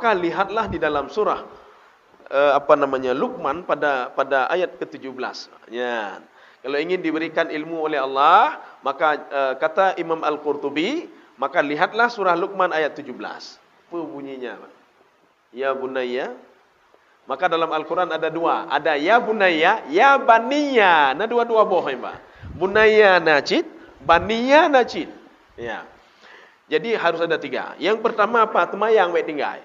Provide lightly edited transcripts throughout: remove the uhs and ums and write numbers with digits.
Maka lihatlah di dalam surah Luqman pada ayat ke-17. Ya. Kalau ingin diberikan ilmu oleh Allah, maka kata Imam Al-Qurtubi, maka lihatlah surah Luqman ayat 17. Apa bunyinya? Ya bunayya. Maka dalam Al-Quran ada dua. Ada ya bunayya, ya baniya. Nah dua-dua bohong, Pak. Bunayya najid, baniya najid. Ya. Jadi harus ada tiga. Yang pertama apa? Temayang baik tinggal.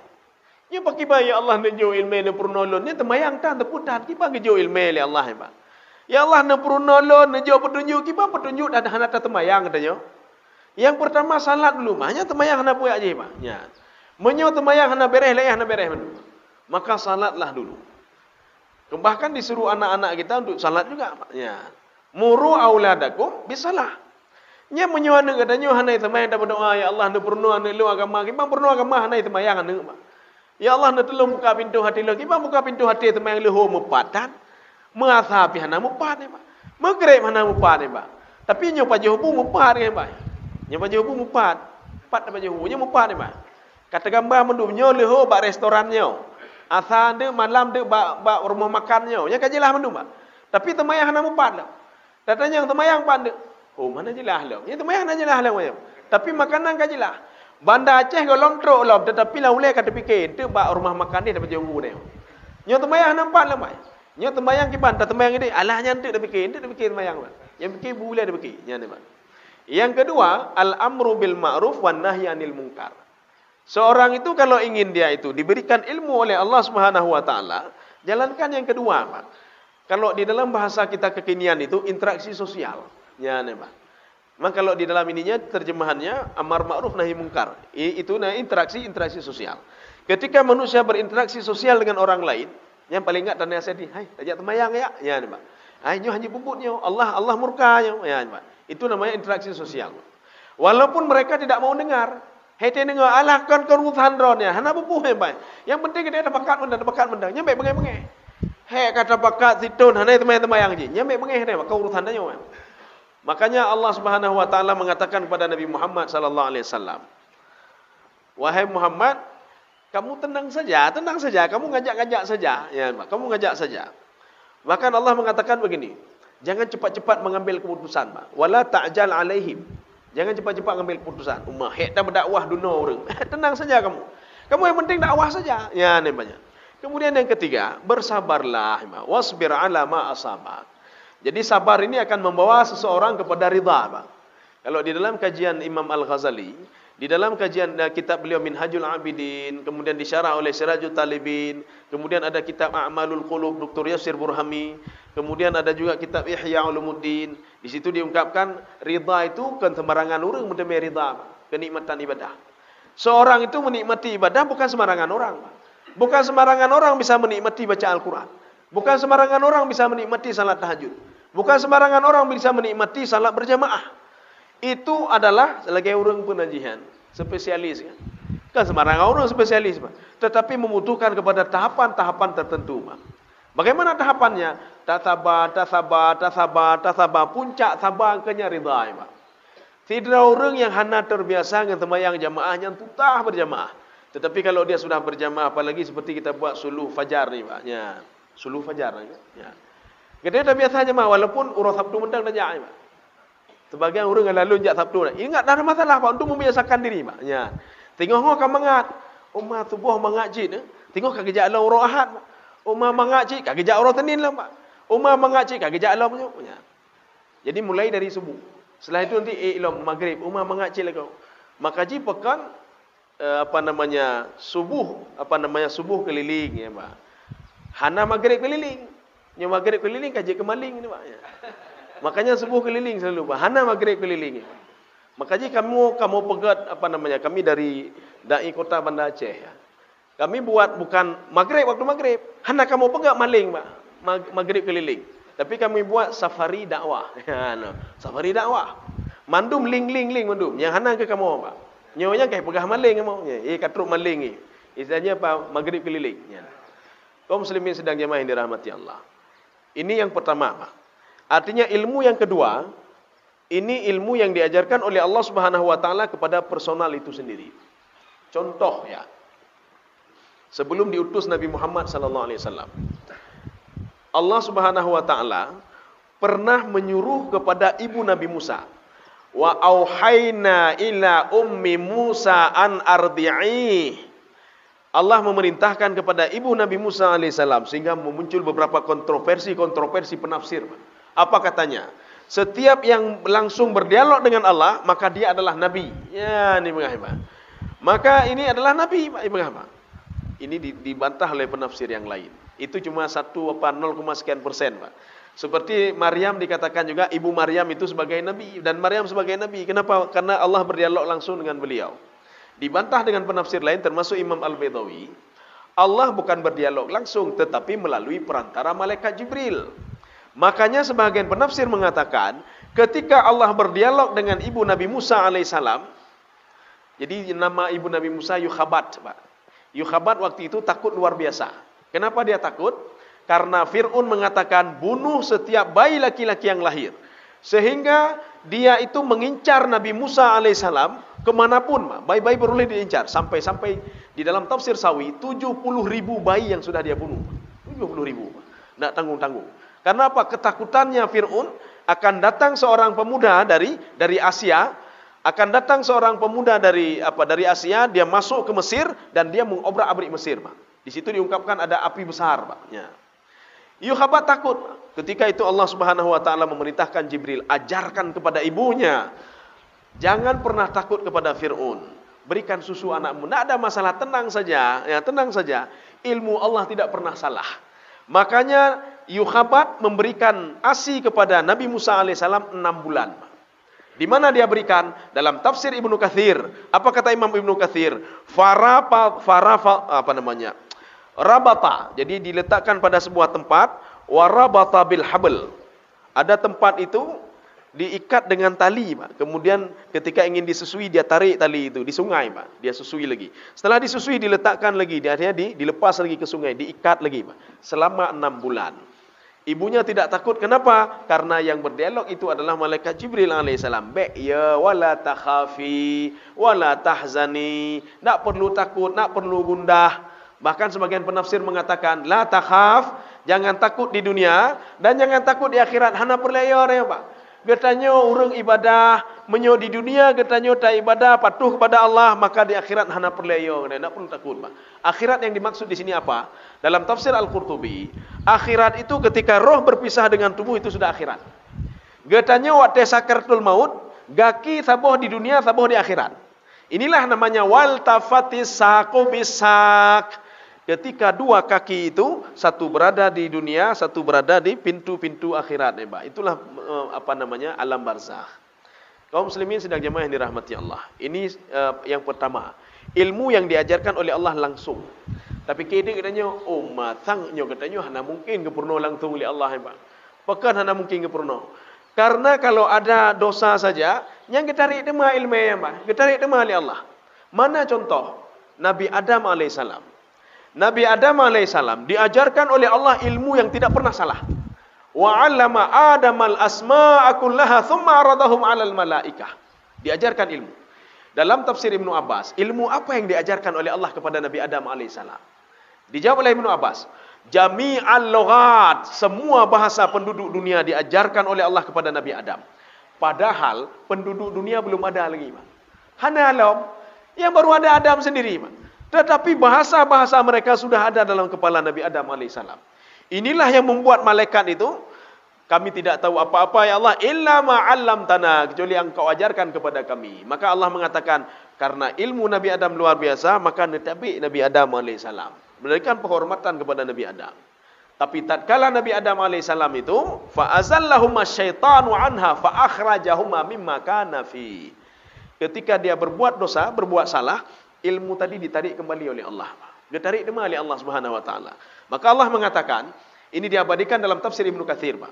Ya pakai bayi Allah nejo ilmu ne purnolon. Ya temayang tan teputan. Kipa ngejo ilmu le Allah, Pak. Ya Allah ne purnolon nejo petunjuk. Kipa petunjuk dan hanata temayang katanya. Yang pertama salat dulu. Hanya temayang hana puyak je, Pak. Ya. Menyo temayang hana bereh le hana bereh dulu. Maka salatlah dulu. Bahkan disuruh anak-anak kita untuk salat juga. Ya. Muru auladakum bisalah. Nya menyuana katanya hanai temayang dapat doa ya Allah ne purno ane lu agama kita purno agama hanai temayang ane. Ya Allah ne tolong buka pintu hati lu. Kita buka pintu hati temayang lu ho mupatan. Mengasapi hana mupat ne, Pak. Megrep hana mupat ne, Pak. Tapi nyo pajohu mupat ne, Pak. Nyo pajohu mupat. Pat pajohu nya mupat ne, Pak. Kata gambar mendum nyo lu ho bak restoran nyo. Asal de malam de bak rumah makannya, nya kajilah mendum, Pak. Tapi temayang hana mupat lah. Datanya yang temayang pande. Oh, mana jelah lah. Nya temayang hana jelah lah. Tapi makanan kajilah. Banda Aceh golong truk lah, tetapi lah ulai kata fikir, de bak rumah makan dia dapat jauh dia. Nya temayang hana mupat lah, Pak. Nya temayang ki banda temayang ini alah nya ente dak fikir, temayang, Pak. Yang fikir boleh dak fikir, nya ne, Pak. Yang kedua, al-amru bil ma'ruf wan nahyi 'anil munkar. Seorang itu kalau ingin dia itu diberikan ilmu oleh Allah Subhanahu wa taala, jalankan yang kedua, Pak. Kalau di dalam bahasa kita kekinian itu interaksi sosial. Ya, nih, Pak. Maka kalau di dalam ininya terjemahannya amar ma'ruf nahi munkar. Itu interaksi sosial. Ketika manusia berinteraksi sosial dengan orang lain, yang paling enggak tanya sedih, "Hai, ajak temayang ya." Ya, nih, Pak. "Hai, nyo hanya bubutnya, Allah murkanya." Ya, nih, Pak. Itu namanya interaksi sosial. Walaupun mereka tidak mau dengar, hete dengar alah kan urusan ron ya. Hana bubuh baik. Yang penting dia ada bakat mendang. Nyampe bengeh-bengeh. He kata bakat situn hana temayang je. Nyampe bengeh dia kau urusan dia. Makanya Allah Subhanahu wa taala mengatakan kepada Nabi Muhammad sallallahu alaihi wasallam, "Wahai Muhammad, kamu tenang saja, kamu ngajak-ngajak saja." Ya, kamu ngajak saja. Bahkan Allah mengatakan begini, jangan cepat-cepat mengambil keputusan, Pak. Wala ta'jal alaihim. Jangan cepat-cepat mengambil keputusan. Ummah hek dah berdakwah dunia orang. Tenang saja kamu. Kamu yang penting dakwah saja. Ya, namanya. Kemudian yang ketiga, bersabarlah, wasbir ala ma asabak. Jadi sabar ini akan membawa seseorang kepada ridha, Pak. Kalau di dalam kajian Imam Al-Ghazali, di dalam kajian kitab beliau Minhajul Abidin, kemudian disyarah oleh Sirajul Talibin, kemudian ada kitab A'malul Qulub Dr. Yasir Burhami, kemudian ada juga kitab Ihya Ulumuddin. Di situ diungkapkan ridha itu kan sembarangan orang mendeme ridha, kenikmatan ibadah. Seorang itu menikmati ibadah bukan sembarangan orang, Pak. Bukan sembarangan orang bisa menikmati baca Al-Quran. Bukan sembarangan orang bisa menikmati salat tahajud. Bukan sembarangan orang bisa menikmati salat berjamaah. Itu adalah sebagai orang pengajian, spesialis kan. Kan sembarangan orang spesialis, Pak. Tetapi membutuhkan kepada tahapan-tahapan tertentu, Pak. Bagaimana tahapannya? Tasabar, puncak sabar kenyang ridha, Pak. Tidak orang yang hana terbiasa dengan sembahyang jamaah yang tutah berjamaah. Tetapi kalau dia sudah berjamaah, apalagi seperti kita buat suluh fajar ni, Pak. Ya, suluh fajar ni, ya. Kita dah biasa jamaah walaupun urus Sabtu mendang dah jak, Pak. Sebagian orang yang lalu jak Sabtu dah. Ingat dah ada masalah, Pak, untuk membiasakan diri, Pak. Ya. Tengok kan mangat. Ummah subuh mangajid, tengok kagak jak Allah orang Ahad, Pak. Ummah mangajid kagak jak orang Senin lah, Pak. Ummah mangajid kagak jak Allah punya. Ya. Jadi mulai dari subuh. Setelah itu nanti ilmu maghrib, ummah mangajid lagi. Makaji pekan subuh keliling, ya, Pak. Hana maghrib keliling. Yang maghrib keliling kaji kemaling ni, Pak. Ya. Makanya subuh keliling selalu, Pak. Hana maghrib keliling. Ya. Makanya kamu pegat kami dari dai kota Banda Aceh, ya. Kami buat bukan maghrib waktu maghrib. Hana kamu pegat maling, Pak. Maghrib keliling. Tapi kami buat safari dakwah. Ya, no. Safari dakwah. Mandum ling mandum. Yang hana ke kamu, Pak. Nyonya kayak pegah maling kamu. Katruk maling ni. Istilahnya apa? Maghrib keliling. Ya. Kaum muslimin sedang jemaah yang dirahmati Allah. Ini yang pertama, Pak. Artinya ilmu yang kedua, ini ilmu yang diajarkan oleh Allah Subhanahu wa taala kepada personal itu sendiri. Contoh, ya. Sebelum diutus Nabi Muhammad sallallahu alaihi wasallam. Allah Subhanahu wa taala pernah menyuruh kepada ibu Nabi Musa. Wa auhayna ila ummi Musa an ardi'i. Allah memerintahkan kepada ibu Nabi Musa alaihissalam sehingga muncul beberapa kontroversi penafsir. Apa katanya? Setiap yang langsung berdialog dengan Allah, maka dia adalah nabi. Ya, ini bagaimana? Maka ini adalah nabi, bagaimana? Ini dibantah oleh penafsir yang lain. Itu cuma 1 apa 0, sekian persen, Pak. Seperti Maryam dikatakan juga ibu Maryam itu sebagai nabi dan Maryam sebagai nabi. Kenapa? Karena Allah berdialog langsung dengan beliau. Dibantah dengan penafsir lain termasuk Imam Al-Baydawi. Allah bukan berdialog langsung tetapi melalui perantara malaikat Jibril. Makanya sebagian penafsir mengatakan ketika Allah berdialog dengan ibu Nabi Musa alaihissalam, jadi nama ibu Nabi Musa Yukhabat, Pak. Yukhabat waktu itu takut luar biasa. Kenapa dia takut? Karena Fir'aun mengatakan bunuh setiap bayi laki-laki yang lahir. Sehingga dia itu mengincar Nabi Musa alaihissalam kemanapun. Bayi-bayi boleh diincar. Sampai-sampai di dalam tafsir Sawi 70.000 bayi yang sudah dia bunuh. 70.000. Tidak tanggung-tanggung. Karena apa? Ketakutannya Fir'aun akan datang seorang pemuda dari Asia, akan datang seorang pemuda dari Asia, dia masuk ke Mesir dan dia mengobrak-abrik Mesir, Pak. Di situ diungkapkan ada api besar, Pak. Ya. Yukhabat takut. Ketika itu Allah Subhanahu wa taala memerintahkan Jibril, ajarkan kepada ibunya, jangan pernah takut kepada Fir'aun. Berikan susu anakmu. Tidak ada masalah, tenang saja. Ya, tenang saja. Ilmu Allah tidak pernah salah. Makanya Yukhabat memberikan ASI kepada Nabi Musa alaihissalam 6 bulan. Di mana dia berikan? Dalam tafsir Ibnu Katsir. Apa kata Imam Ibnu Katsir? Rabata. Jadi diletakkan pada sebuah tempat. Warabata bil habl. Ada tempat itu diikat dengan tali, Pak. Kemudian ketika ingin disusui dia tarik tali itu di sungai, Pak. Dia susui lagi. Setelah disusui diletakkan lagi, dilepas lagi ke sungai, diikat lagi, Pak. Selama 6 bulan. Ibunya tidak takut. Kenapa? Karena yang berdialog itu adalah malaikat Jibril alaihissalam. Ya wala takhafi wala tahzani. Tak perlu takut, tak perlu gundah. Bahkan sebagian penafsir mengatakan la takhaf, jangan takut di dunia dan jangan takut di akhirat. Hana perlayor ya, Pak. Getanyo urang ibadah, menyo di dunia getanyo tak ibadah, patuh kepada Allah, maka di akhirat hana perlayor, tidak perlu takut, Pak. Akhirat yang dimaksud di sini apa? Dalam tafsir Al-Qurtubi, akhirat itu ketika roh berpisah dengan tubuh itu sudah akhirat. Getanyo waktu sakaratul maut, gaki saboh di dunia, saboh di akhirat. Inilah namanya wal tafatis saqu bisak. Ketika dua kaki itu, satu berada di dunia, satu berada di pintu-pintu akhirat, Pak. Itulah alam barzakh. Kaum muslimin sedang jemaah yang dirahmati Allah. Ini yang pertama, ilmu yang diajarkan oleh Allah langsung. Tapi katanya, matangnya katanya hana mungkin kepurno langsung oleh Allah, Pak. Pekan hana mungkin kepurno. Karena kalau ada dosa saja, yang kita tarik dema ilmu ya, Pak. Kita tarik dema oleh Allah. Mana contoh? Nabi Adam alaihissalam. Nabi Adam alaihissalam diajarkan oleh Allah ilmu yang tidak pernah salah. Wa 'allama Adamal asma'a kullaha thumma 'aradahum 'alal malaikah. Diajarkan ilmu. Dalam tafsir Ibnu Abbas, ilmu apa yang diajarkan oleh Allah kepada Nabi Adam alaihissalam? Dijawab oleh Ibnu Abbas, jami'al lughat, semua bahasa penduduk dunia diajarkan oleh Allah kepada Nabi Adam. Padahal penduduk dunia belum ada lagi, Pak. Hana alam yang baru ada Adam sendiri, Pak. Tetapi bahasa-bahasa mereka sudah ada dalam kepala Nabi Adam alaihissalam. Inilah yang membuat malaikat itu, kami tidak tahu apa-apa ya Allah, illa ma'allamtana, kecuali yang kau ajarkan kepada kami. Maka Allah mengatakan, karena ilmu Nabi Adam luar biasa, maka netabi Nabi Adam alaihissalam. Memberikan penghormatan kepada Nabi Adam. Tapi tatkala Nabi Adam alaihissalam itu, fa'azallahuma syaitanu anha, fa'akhrajahuma mimma kana fi. Ketika dia berbuat dosa, berbuat salah, ilmu tadi ditarik kembali oleh Allah. Ditarik kembali oleh Allah Subhanahu wa taala. Maka Allah mengatakan, ini diabadikan dalam tafsir Ibnu Katsir, Pak.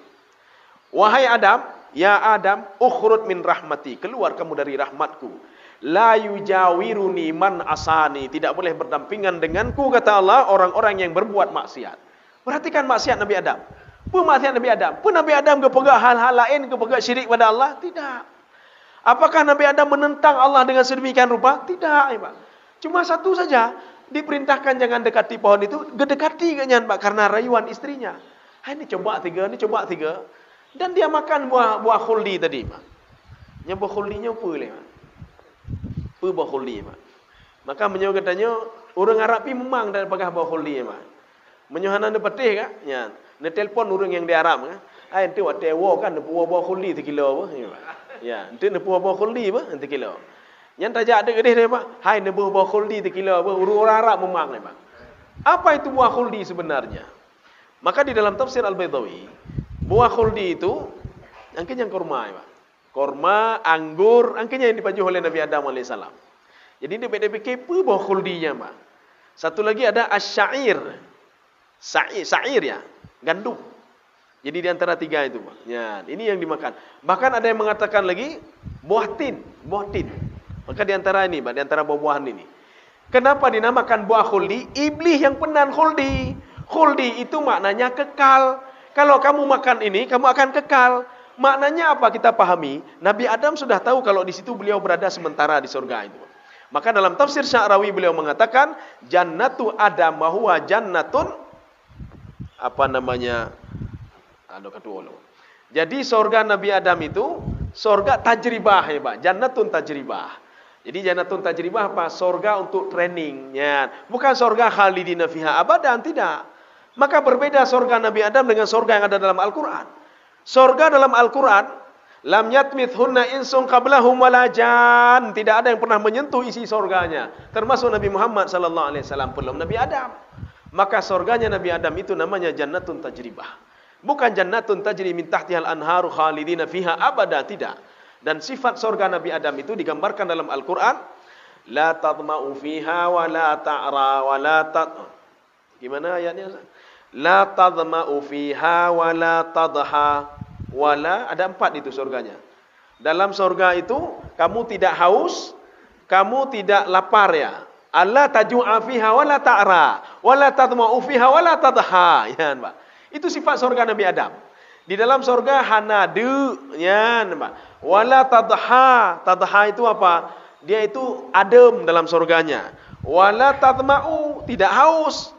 Wahai Adam, ya Adam, ukhrud min rahmati, keluar kamu dari rahmatku. La yujawiruni man asani, tidak boleh berdampingan denganku, kata Allah, orang-orang yang berbuat maksiat. Perhatikan maksiat Nabi Adam. Apa maksiat Nabi Adam? Apa Nabi Adam kepegak hal-hal lain, kepegak syirik pada Allah? Tidak. Apakah Nabi Adam menentang Allah dengan sedemikian rupa? Tidak, Pak. Cuma satu saja. Diperintahkan jangan dekati pohon itu, gedekati kenyan Pak karena rayuan istrinya. Ini coba 3, ini coba 3. Dan dia makan buah khuldi tadi Pak. Nya buah khuldinya apa le Pak? Buah khuldi Pak. Maka menyo katanya orang Arab pi memang dah pakai buah khuldi Pak. Menyo hanan de petih kak? Nya, ne telefon orang yang di Arab kan. Ai ente wat tewo kan buah khuldi 1 kilo apa? Ya, ente ne buah khuldi apa 1 kilo. Yang tajak ada kedih dia Pak. Hai ne buah khuldi 1 kilo apa? Orang Arab memang ni Pak. Apa itu buah khuldi sebenarnya? Maka di dalam tafsir Al-Baydawi, buah khuldi itu angkanya kurma Pak. Kurma, anggur, angkanya yang dipajuh oleh Nabi Adam AS. Jadi dia fikir apa buah khuldinya Pak. Satu lagi ada asyair. Sa'ir ya, gandum. Jadi di antara 3 itu Pak. Ya, ini yang dimakan. Bahkan ada yang mengatakan lagi buah tin. Maka di antara ini, Pak, di antara buah-buahan ini. Kenapa dinamakan buah khuldi? Iblis yang penan khuldi. Khuldi itu maknanya kekal. Kalau kamu makan ini, kamu akan kekal. Maknanya apa kita pahami? Nabi Adam sudah tahu kalau di situ beliau berada sementara di surga itu. Maka dalam tafsir Sya'rawi beliau mengatakan, Jannatu Adam wa huwa jannatun Jadi surga Nabi Adam itu surga tajribah ya Pak. Jannatun tajribah. Jadi jannatun tajribah apa? Surga untuk training. Ya. Bukan surga khalidina fiha abadan, tidak. Maka berbeda surga Nabi Adam dengan surga yang ada dalam Al-Quran. Surga dalam Al-Quran, lam yatmithunna insun qablahum wala jan. Tidak ada yang pernah menyentuh isi surganya. Termasuk Nabi Muhammad SAW, belum Nabi Adam. Maka surganya Nabi Adam itu namanya jannatun tajribah. Bukan jannatun tajri min tahtihal anharu khalidina fiha abada, tidak. Dan sifat surga Nabi Adam itu digambarkan dalam Al-Quran. La tadma'u fiha wa la ta'ra wa la Gimana ayatnya? La tadma'u fiha wa la tadha wa la. Ada 4 itu surganya. Dalam surga itu kamu tidak haus, kamu tidak lapar ya. Allah taju'a fiha wa la ta'ra wa la tadma'u fiha wa la tadha. Ya, Pak. Itu sifat surga Nabi Adam. Di dalam surga hanadu, ya, Pak. Wala tadha. Tadha itu apa? Dia itu adem dalam surganya. Wala tadma'u, tidak haus.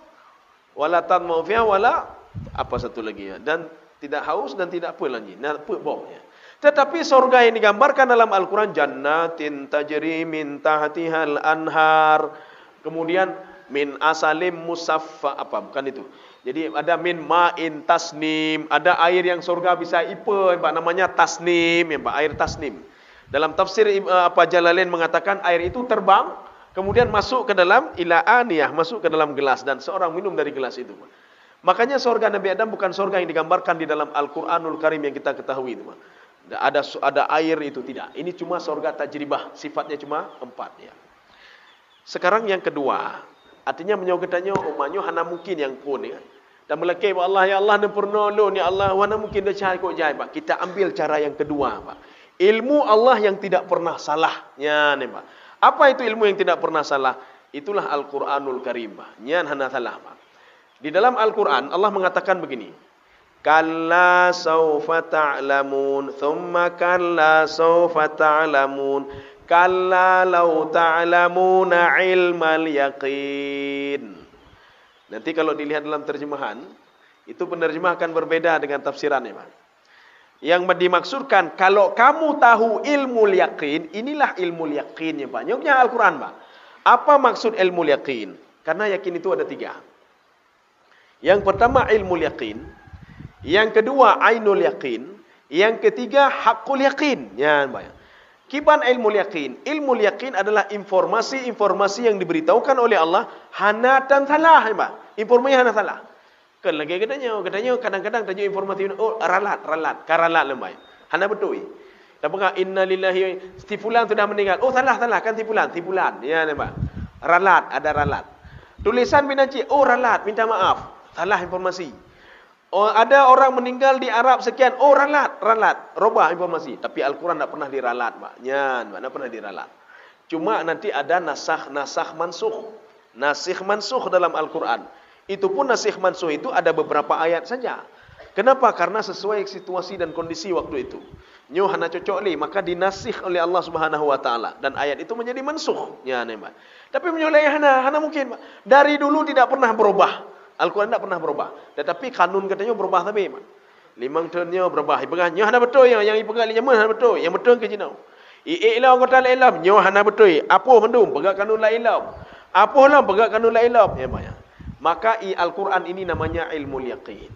Wala tadma'u fiha wala apa satu lagi ya. Dan tidak haus dan tidak apa lagi. Nah, apa baunya. Tetapi surga yang digambarkan dalam Al-Quran, jannatin tajri min tahtihal anhar. Kemudian min asalim musaffa, apa bukan itu. Jadi ada min ma'in tasnim, ada air yang surga bisa ipa, Pak, namanya tasnim, ya Pak, air tasnim. Dalam tafsir Jalalain mengatakan air itu terbang, kemudian masuk ke dalam ila aniyah, masuk ke dalam gelas dan seorang minum dari gelas itu, Pak. Makanya surga Nabi Adam bukan surga yang digambarkan di dalam Al-Qur'anul Karim yang kita ketahui itu, Pak. Ada air itu tidak. Ini cuma surga tajribah, sifatnya cuma 4 ya. Sekarang yang kedua, artinya menyogetanya umatnya hana mungkin yang pun ya. Dan melekeh Allah, ya Allah ni pernolong, ya Allah, wana mungkin dah cari kok jai, Pak. Kita ambil cara yang kedua, Pak. Ilmu Allah yang tidak pernah salah. Ya, ni, Pak. Apa itu ilmu yang tidak pernah salah? Itulah Al-Qur'anul Karim, Pak. Nyan hana salah, Pak. Di dalam Al-Qur'an Allah mengatakan begini. Kalla sawfa ta'lamun, thumma kalla sawfa ta'lamun, kalla law ta'lamuna ilmal yaqin. Nanti kalau dilihat dalam terjemahan, itu penerjemah akan berbeda dengan tafsirannya, Pak. Yang dimaksudkan, kalau kamu tahu ilmu yaqin, inilah ilmu yaqinnya, Pak. Nyoknya Al-Quran, Pak. Apa maksud ilmu yaqin? Karena yakin itu ada 3. Yang pertama ilmu yaqin, yang kedua ainul yaqin, yang ketiga hakul yaqin. Ya, Pak. Kiban ilmu yaqin. Ilmu yaqin adalah informasi-informasi yang diberitahukan oleh Allah hana dan salah, Pak. Informasi hana salah. Kan lagi katanya kadang-kadang tanya informasi ralat lembai. Hana betul. Dan bukan inna lillahi stifulan sudah meninggal. Oh salah kan stifulan. Ya, Pak. Ada ralat. Tulisan binaci, ralat, minta maaf. Salah informasi. Oh, ada orang meninggal di Arab sekian. Oh, ralat. Robah informasi. Tapi Al-Quran tak pernah diralat, Pak. Tak pernah diralat. Cuma nanti ada nasakh mansuh. Nasikh mansuh dalam Al-Quran. Itu pun nasikh mansuh itu ada beberapa ayat saja. Kenapa? Karena sesuai situasi dan kondisi waktu itu. Nyo hana cocok li, maka dinasih oleh Allah Subhanahu wa taala dan ayat itu menjadi mansukh. Ya, Pak. Tapi menyoleh hana mungkin, Pak. Dari dulu tidak pernah berubah. Al-Quran tidak pernah berubah. Tetapi kanun katanya berubah tapi, Pak. Limang tahunnya berubah. Ipegang nyo hana betul yang ipegang li nyaman hana betul. Yang betul ke jinau. Ilam kata la ilam nyo hana betul. Apa mendum pegang kanun la ilam. Apa lah pegang kanun la ilam. Ya, Pak. Maka Al-Quran ini namanya ilmu yaqin.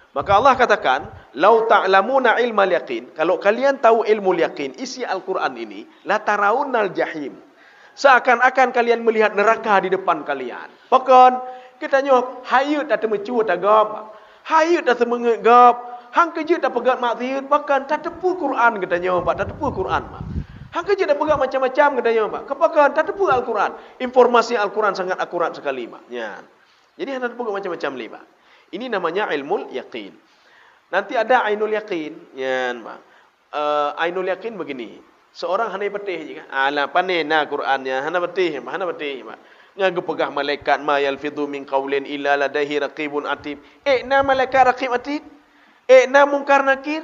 Maka Allah katakan, "Lau ta'lamuna ilmal yaqin." Kalau kalian tahu ilmu yaqin, isi Al-Quran ini, la taraunal jahim. Seakan-akan kalian melihat neraka di depan kalian. Bahkan katanya, hayut tak temecua tak gap. Hayut tak semengap. Hang kerja tak pegat maksiat, bahkan tak tepu Quran katanya, Pak, tak tepu Quran, Pak. Hang kerja tak pegat macam-macam katanya, Pak. Kepakan tak tepu Al-Quran. Informasi Al-Quran sangat akurat sekali, Pak. Ya. Jadi hang tak tepu macam-macam li, Pak. Ini namanya ilmu yaqin. Nanti ada ainul yaqin. Ya, Pak. Ainul yaqin begini. Seorang hana betih je kan. Ala panena Qurannya, hana betih, Pak. Hana betih, Pak. Ngagu pegah malaikat ma yalfidhu min qaulin illa ladaihi raqibun atid. Na malaikat raqib atid. Na munkar nakir.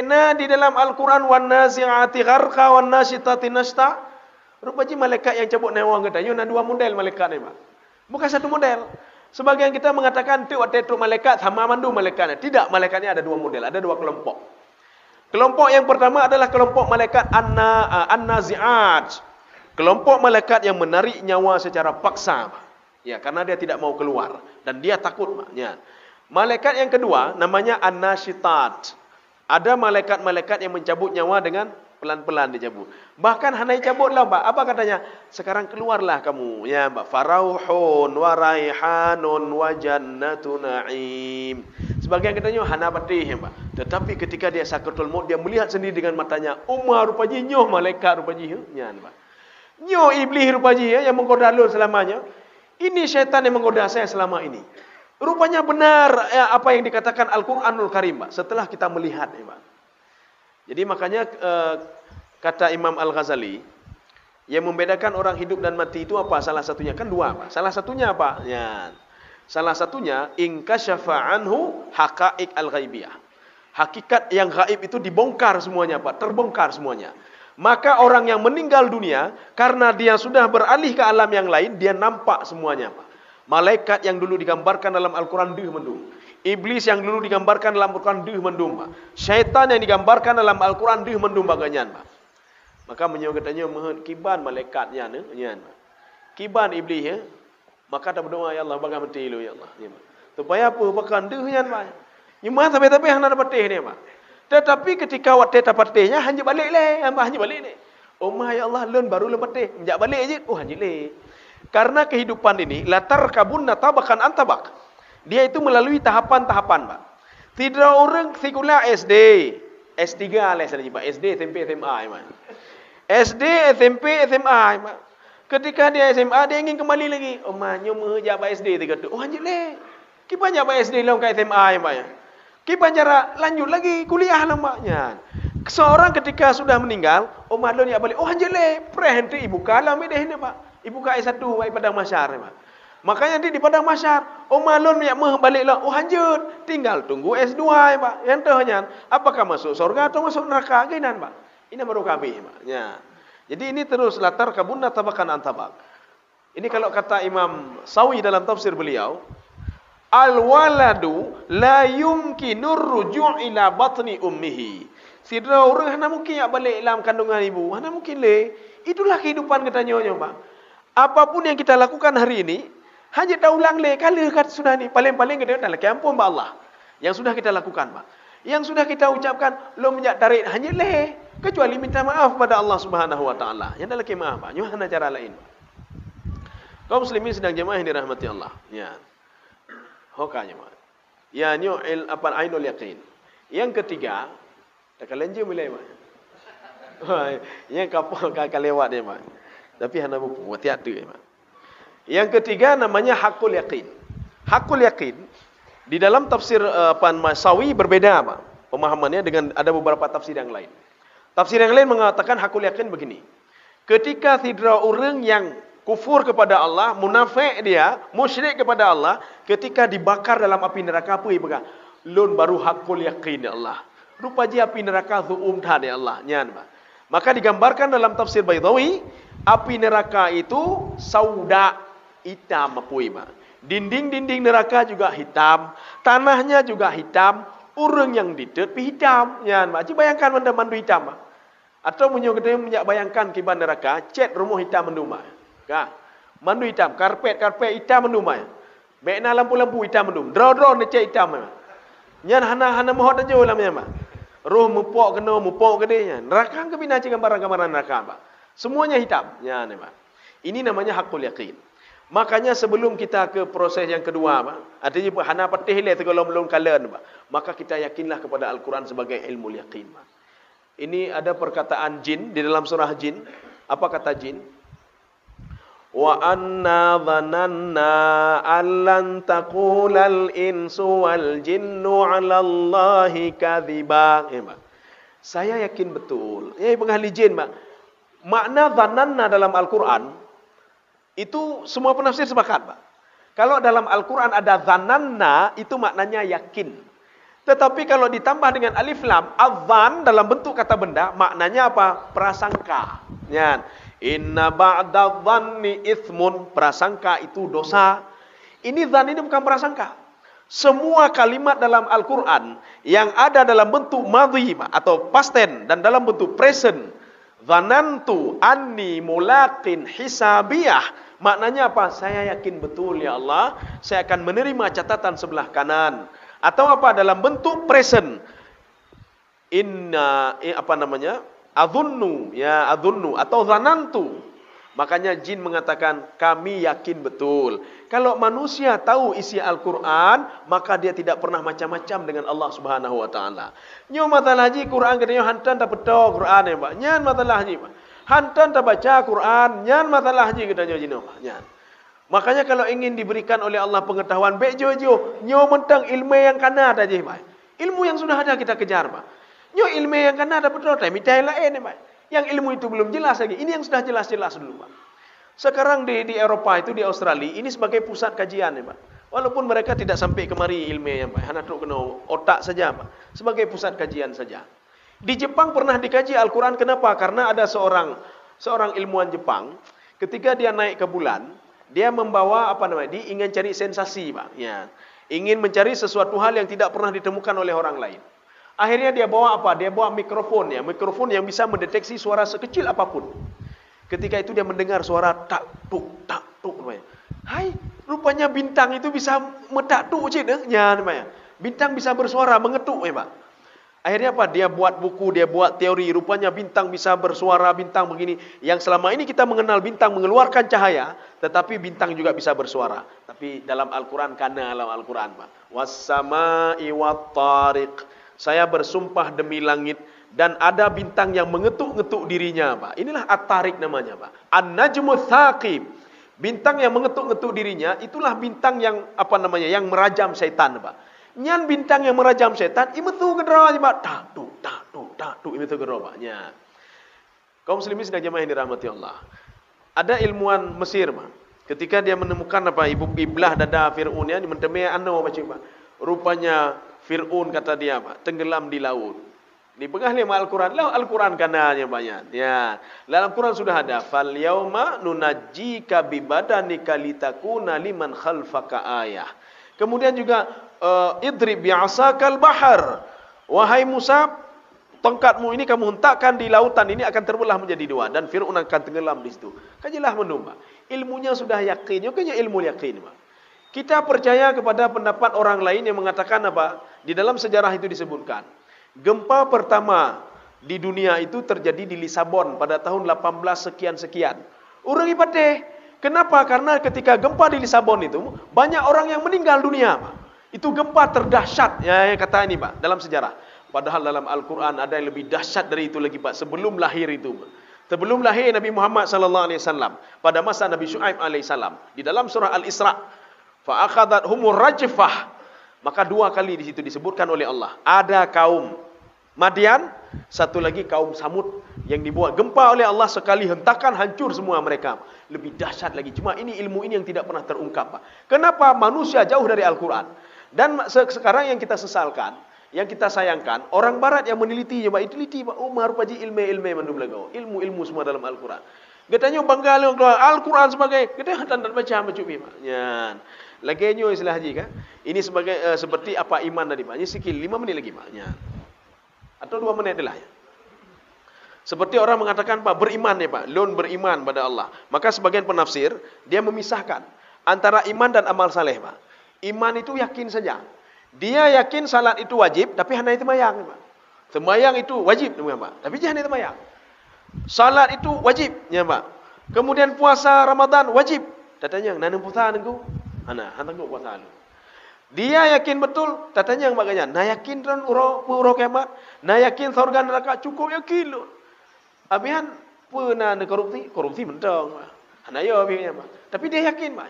Na di dalam Al-Quran wan nazi'ati gharqa wan nasyitati nashta. Rupanya malaikat yang cabut nyawa katanya, ada dua model malaikat ni, Pak. Bukan satu model. Sebagian kita mengatakan tu malaikat sama mandu malaikatnya. Tidak, malaikatnya ada dua model, ada dua kelompok. Kelompok yang pertama adalah kelompok malaikat an-nazi'at. Kelompok malaikat yang menarik nyawa secara paksa. Ya, karena dia tidak mau keluar dan dia takut, ya. Malaikat yang kedua namanya an-nasyitat. Ada malaikat-malaikat yang mencabut nyawa dengan pelan-pelan dicabut. Bahkan hanai cabutlah, Pak. Apa katanya? Sekarang keluarlah kamu, ya, Pak. Farauhun wa raihanun wa jannatu na'im. Sebagian katanya hana patih, ya, Pak. Tetapi ketika dia sakratul maut, dia melihat sendiri dengan matanya. Rupanya nyoh malaikat rupanya, ya, Pak. Nyoh iblis rupanya yang menggoda lu selamanya. Ini syaitan yang menggoda saya selama ini. Rupanya benar apa yang dikatakan Al-Quranul Karim, Pak. Setelah kita melihat, ya, Pak. Jadi makanya kata Imam Al-Ghazali, yang membedakan orang hidup dan mati itu apa? Salah satunya kan dua, Pak. Salah satunya apa? Ya. Salah satunya inkasyafa anhu haqa'iq al-ghaibiyah. Hakikat yang gaib itu dibongkar semuanya, Pak. Terbongkar semuanya. Maka orang yang meninggal dunia karena dia sudah beralih ke alam yang lain, dia nampak semuanya, Pak. Malaikat yang dulu digambarkan dalam Al-Quran mendung. Iblis yang dulu digambarkan dalam Al-Quran mendung, Pak. Syaitan yang digambarkan dalam Al-Quran mendung baganyan, Pak. Maka katanya kiban malaikatnya ni, Pak. Kiban iblis ya. Maka tak berdoa, ya Allah bagai mati lu, ya Allah. Ya, Pak. Supaya apa? Bahkan dehnya, Pak. Nyumah tapi hang nak dapat ni, Pak. Tetapi ketika waktu dapat tehnya hanya balik le, hanya balik ni. Oh my ya Allah, lun baru lepas teh. Menjak balik aje, hanya le. Karena kehidupan ini latar kabunna tabakan antabak. Dia itu melalui tahapan-tahapan, Pak. Tidak orang sekolah SD, S3 lah saja, Pak. SD, SMP, SMA, Pak. SD, SMP, SMA, Pak. Ketika dia SMA, dia ingin kembali lagi. Oh, manyo menghejak Pak SD tiga tu. Oh, anjir le. Kipan jak Pak SD lah ke SMA, Pak. Kipan cara lanjut lagi kuliah lah, Pak. Seorang ketika sudah meninggal, oh malon ya balik. Oh, anjir le. Prehenti ibu kalam ini, Pak. Ibu ka S1 di Padang Mahsyar, Pak. Makanya di Padang Mahsyar, malon yak baliklah. Oh lanjut, tinggal tunggu S2, Pak. Yang tuhnya, apakah masuk surga atau masuk neraka gainan, Pak? Ini baru kabeh, Pak. Ya. Jadi ini terus latar kabunna tabakan antabak. Ini kalau kata Imam Sawi dalam tafsir beliau, al-waladu la yumkinur ruju' ila batni ummihi. Sidra orang hana mungkin yak balik dalam kandungan ibu, hana mungkin le. Itulah kehidupan katanya, Pak. Apapun yang kita lakukan hari ini, hanya dah ulang le kali kat sudah ni paling-paling kita dah laki ampun ba Allah yang sudah kita lakukan, Pak. Yang sudah kita ucapkan lo menjak tarik hanya le kecuali minta maaf pada Allah Subhanahu wa taala. Yang dah laki maaf, Pak. Nyu hana cara lain. Kaum muslimin sedang jemaah yang dirahmati Allah. Ya. Hokanya, Pak. Ya nyu apa ainul yaqin. Yang ketiga, tak kalenje mulai, Pak. Yang kapal lewat dia, Pak. Tapi hana buat tiada, Pak. Yang ketiga namanya hakul yaqin. Hakul yaqin di dalam tafsir Sawi berbeda, Pak. Pemahamannya dengan ada beberapa tafsir yang lain. Tafsir yang lain mengatakan hakul yaqin begini. Ketika sidra orang yang kufur kepada Allah, munafik dia, musyrik kepada Allah, ketika dibakar dalam api neraka apa ia pegang? Lun baru hakul yakin ya Allah. Rupa ji api neraka zu'um than ya Allah. Nyan ba. Maka digambarkan dalam tafsir Baydawi, api neraka itu sauda, hitam apui ba. Dinding-dinding neraka juga hitam, tanahnya juga hitam, urang yang didet pi hitam. Nyan ba. Ji bayangkan mandu hitam ba. Atau munyo gede menyak bayangkan kiban neraka, cet rumah hitam menduma. Ka. Mandu hitam, karpet hitam menduma. Bekna lampu-lampu hitam mendum. Draw necek hitam. Nyan hana mohot aja ulamnya, Pak. Roh mupok gede nya. Neraka ke bina gambaran-gambaran neraka, Pak. Semuanya hitam. Nyan, Pak. Ini namanya hakul yakin. Makanya sebelum kita ke proses yang kedua, Pak, artinya hana patih le tegolom-lom kalen, Pak. Maka kita yakinlah kepada Al-Quran sebagai ilmu yakin, Pak. Ini ada perkataan jin di dalam surah jin. Apa kata jin? Wa anna dhananna allan taqulal insu wal jinnu 'ala Allahi kadhiba. Saya yakin betul. Pengahli jin, Pak. Makna dhananna dalam Al-Quran itu semua penafsir sepakat, Pak. Kalau dalam Al-Quran ada dhananna, itu maknanya yakin. Tetapi kalau ditambah dengan alif lam, adzan dalam bentuk kata benda, maknanya apa? Prasangka. Yan. Inna ba'da dhanni ithmun, prasangka itu dosa. Ini dzan ini bukan prasangka. Semua kalimat dalam Al-Quran yang ada dalam bentuk madhi atau past tense dan dalam bentuk present, dhanantu anni mulaqin hisabiyah, maknanya apa? Saya yakin betul ya Allah, saya akan menerima catatan sebelah kanan. Atau apa? Dalam bentuk present, adhunnu atau zanantu. Makanya jin mengatakan kami yakin betul. Kalau manusia tahu isi Al-Quran, maka dia tidak pernah macam-macam dengan Allah Subhanahu wa taala. Nyo masalah ji Quran katanya hantan tak betul Quran ya, Pak. Nyan masalah ji, Pak. Hantan tak baca Quran, nyan masalah ji katanya jino, Pak. Nyan. Makanya kalau ingin diberikan oleh Allah pengetahuan, bejo-jo, nyo mentang ilmu yang kana aja, Pak. Ilmu yang sudah ada kita kejar, Pak. Nyo ilmu yang kan ada betul, tapi cahaya lain, Pak. Yang ilmu itu belum jelas lagi. Ini yang sudah jelas-jelas dulu, Pak. Sekarang di Eropa itu, di Australia, ini sebagai pusat kajian, Pak. Walaupun mereka tidak sampai kemari ilmiah, Pak. Hanya kena otak saja, Pak. Sebagai pusat kajian saja. Di Jepang pernah dikaji Al-Quran. Kenapa? Karena ada seorang ilmuwan Jepang, ketika dia naik ke bulan, dia membawa dia ingin cari sensasi, Pak. Ya. Ingin mencari sesuatu hal yang tidak pernah ditemukan oleh orang lain. Akhirnya dia bawa apa? Dia bawa mikrofon, ya, mikrofon yang bisa mendeteksi suara sekecil apapun. Ketika itu dia mendengar suara tak tuk. Hai, rupanya bintang itu bisa metak tuk cedenya, namanya. Bintang bisa bersuara, mengetuk, ya, Pak. Akhirnya apa? Dia buat buku, dia buat teori, rupanya bintang bisa bersuara, bintang begini. Yang selama ini kita mengenal bintang mengeluarkan cahaya, tetapi bintang juga bisa bersuara. Tapi dalam Al-Quran, karena dalam Al-Quran, Pak. Was-sama'i wat-tariq. Saya bersumpah demi langit dan ada bintang yang mengetuk-ngetuk dirinya, Pak. Inilah At-Tariq namanya, Pak. An-Najmu Tsaqib. Bintang yang mengetuk-ngetuk dirinya, itulah bintang yang yang merajam syaitan, Pak. Nyan bintang yang merajam syaitan, imetu kedra aja, Pak. Tak tu imetu kedra, Pak. Nya. Kaum muslimin sedang jemaah yang dirahmati Allah. Ada ilmuwan Mesir, Pak. Ketika dia menemukan ibu iblah dada Fir'aun ya, mentemui Pak. Rupanya Fir'aun kata dia, Pak, tenggelam di laut. Di pengah lima Al-Quran, Al-Quran kananya banyak. Ya, dalam Al-Quran sudah ada. Fal yauma nunajjika bi badanika litakuna liman khalfaka ayah. Kemudian juga idrib bi'asakal bahar. Wahai Musa, tongkatmu ini kamu hentakkan di lautan ini akan terbelah menjadi dua dan Fir'aun akan tenggelam di situ. Kajilah menumba. Ilmunya sudah yakin, kayaknya ilmu yakin, Pak. Kita percaya kepada pendapat orang lain yang mengatakan apa? Di dalam sejarah itu disebutkan. Gempa pertama di dunia itu terjadi di Lisabon pada tahun 18 sekian-sekian. Orang ipateh. Kenapa? Karena ketika gempa di Lisabon itu, banyak orang yang meninggal dunia, Pak. Itu gempa terdahsyat, ya kata ini, Pak, dalam sejarah. Padahal dalam Al-Quran ada yang lebih dahsyat dari itu lagi, Pak. Sebelum lahir itu, Pak. Sebelum lahir Nabi Muhammad SAW, pada masa Nabi Syuaib alaihissalam, di dalam surah Al-Isra, fa'akhadat-humur rajfah. Maka dua kali di situ disebutkan oleh Allah. Ada kaum Madian, satu lagi kaum Samud yang dibuat gempa oleh Allah sekali hentakan hancur semua mereka. Lebih dahsyat lagi. Cuma ini ilmu ini yang tidak pernah terungkap, Pak. Kenapa manusia jauh dari Al-Quran? Dan sekarang yang kita sesalkan, yang kita sayangkan, orang barat yang meneliti, teliti, Umar paji ilmu mandum lagau, ilmu semua dalam Al-Quran. Katanya bangga keluar Al-Quran sebagai, kita tak baca macam ya. Lagainya istilah haji kan? Ini sebagai seperti apa iman tadi Pak? Ini sikit 5 menit lagi Pak. Ya. Atau 2 menit adalah ya. Seperti orang mengatakan Pak beriman ya Pak, lon beriman pada Allah. Maka sebagian penafsir dia memisahkan antara iman dan amal saleh Pak. Iman itu yakin saja. Dia yakin salat itu wajib, tapi hanya itu mayang Pak. Semayang itu wajib Pak, tapi jangan itu mayang. Salat itu wajib ya Pak. Kemudian puasa Ramadan wajib. Tatanya nanam puasa nengku. Ana hantar ku puasa lu. Dia yakin betul, tatanya makanya, na yakin ran uro kiamat, na yakin surga neraka cukup yakin lu. Abihan pernah korupsi mentang. Ana yo abinya Pak. Tapi dia yakin Pak.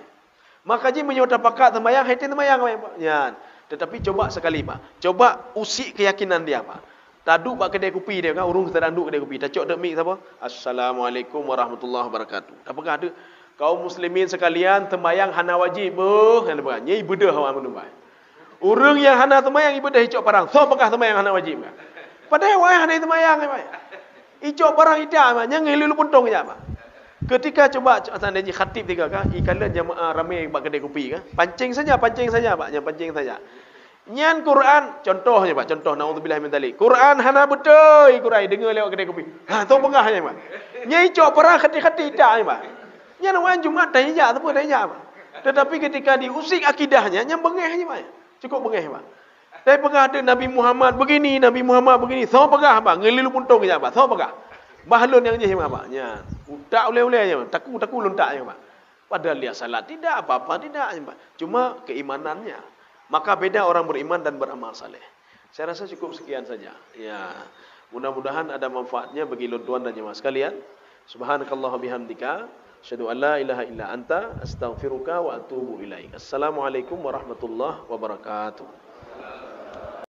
Maka ji menyota pakat sembahyang, hati sembahyang Pak. Ya. Tetapi coba sekali Pak. Coba usik keyakinan dia Pak. Taduk bak kedai kopi dia kan, urung terdanduk kedai kopi. Tacok dek mik siapa? Assalamualaikum warahmatullahi wabarakatuh. Apakah ada kaum muslimin sekalian sembahyang hana wajib hana apa? Nyai ibadah awak menumbai. Urang yang hana sembahyang ibadah icok parang. So apakah sembahyang hana wajib? Padahal wah hana sembahyang Pak. Icok parang ida Pak, nyang ngelulu puntong ya Pak. Ketika coba seandainya khatib tiga kan, iklan jamaah ramai bak kedai kopi kan. Pancing saja Pak, yang pancing saja. Nyan Quran, contohnya Pak, contoh naudzubillah min dzalik. Quran hana betul, Quran dengar lewat kedai kopi. Ha, tu pengahnya Pak. Nyai cok parang khati-khati dak Pak. Nyan orang Jumat tanya apa tanya Pak. Tetapi ketika diusik akidahnya, nyam bengahnya Pak. Cukup bengah Pak. Tapi pengah ada Nabi Muhammad begini, so pengah Pak, ngelilu puntung ya Pak, so pengah. Bahlun yang jahim Pak. Nya. Tak oleh-oleh aja, taku lontak aja Pak. Padahal dia salat tidak apa-apa tidak Pak. Cuma keimanannya. Maka beda orang beriman dan beramal saleh. Saya rasa cukup sekian saja. Ya. Mudah-mudahan ada manfaatnya bagi tuan dan jemaah sekalian. Subhanakallah bihamdika, asyhadu an la ilaha illa anta, astaghfiruka wa atubu ilaik. Assalamualaikum warahmatullahi wabarakatuh.